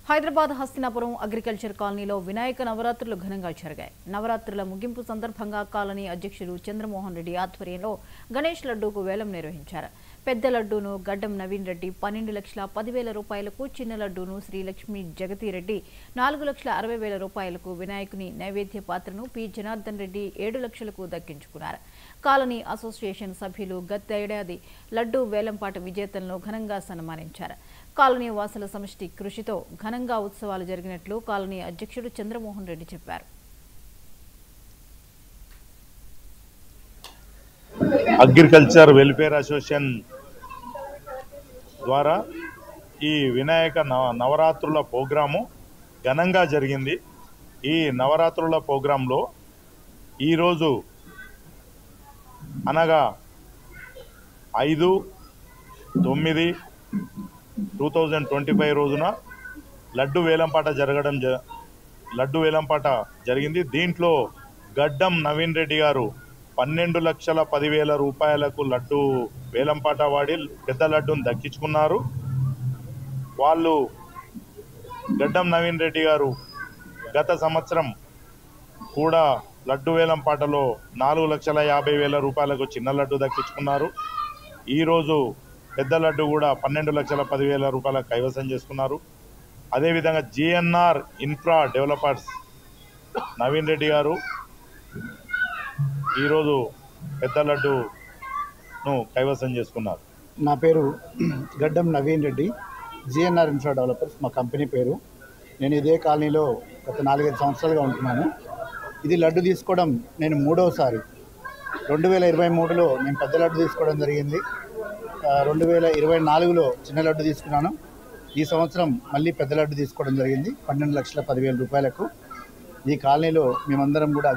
Hyderabad Hastinapuram agriculture కాలనీలో వినాయక నవరాత్రులు ఘనంగా జరిగాయి. నవరాత్రుల ముగింపు సందర్భంగా కాలనీ అధ్యక్షుడు చంద్రమోహన్ రెడ్డి ఆధ్వర్యంలో గణేష్ లడ్డూకు వేలం నిర్వహించారు. పెద్ద లడ్డూను గడ్డం నవీన్ రెడ్డి 12,10,000 రూపాయలకు, చిన్న లడ్డూను శ్రీలక్ష్మి జగతిరెడ్డి 4,60,000 రూపాయలకు, వినాయకుని నైవేద్య పాత్రను పి జనార్దన్ రెడ్డి 7 లక్షలకు దక్కించుకున్నారు. కాలనీ అసోసియేషన్ సభ్యులు గతేడాది లడ్డూ వేలంపాట విజేతలను ఘనంగా సన్మానించారు. కాలనీ వాసుల సమష్టి కృషితో ఘనంగా ఉత్సవాలు జరిగినట్లు కాలనీ అధ్యక్షుడు చంద్రమోహన్ రెడ్డి చెప్పారు. అగ్రికల్చర్ వెల్ఫేర్ అసోసియేషన్ ద్వారా ఈ వినాయక నవరాత్రుల ప్రోగ్రాము ఘనంగా జరిగింది. ఈ నవరాత్రుల ప్రోగ్రాంలో ఈరోజు అనగా 5/9/2025 రోజున లడ్డు వేలంపాట జరిగింది. దీంట్లో గడ్డం నవీన్ రెడ్డి గారు 12,10,000 రూపాయలకు లడ్డు వేలంపాట వాడి పెద్ద లడ్డూను దక్కించుకున్నారు. వాళ్ళు గడ్డం నవీన్ రెడ్డి గారు గత సంవత్సరం కూడా లడ్డు వేలంపాటలో 4,50,000 రూపాయలకు చిన్న లడ్డు దక్కించుకున్నారు. ఈరోజు పెద్ద లడ్డు కూడా 12,10,000 రూపాయలకు కైవసం చేసుకున్నారు. అదేవిధంగా GNR infra developers Naveen Reddy గారు ఈరోజు పెద్ద లడ్డును కైవసం చేసుకున్నారు. నా పేరు గడ్డం Naveen Reddy, GNR infra developers మా కంపెనీ పేరు. నేను ఇదే కాలనీలో గత 4-5 సంవత్సరాలుగా ఉంటున్నాను. ఇది లడ్డు తీసుకోవడం నేను 3వసారి. 2023లో నేను పెద్ద లడ్డు తీసుకోవడం జరిగింది. 2024లో చిన్న లడ్డు తీసుకున్నాను. ఈ సంవత్సరం మళ్ళీ పెద్ద లడ్డు తీసుకోవడం జరిగింది 12,10,000 రూపాయలకు. ఈ కాలనీలో మేమందరం కూడా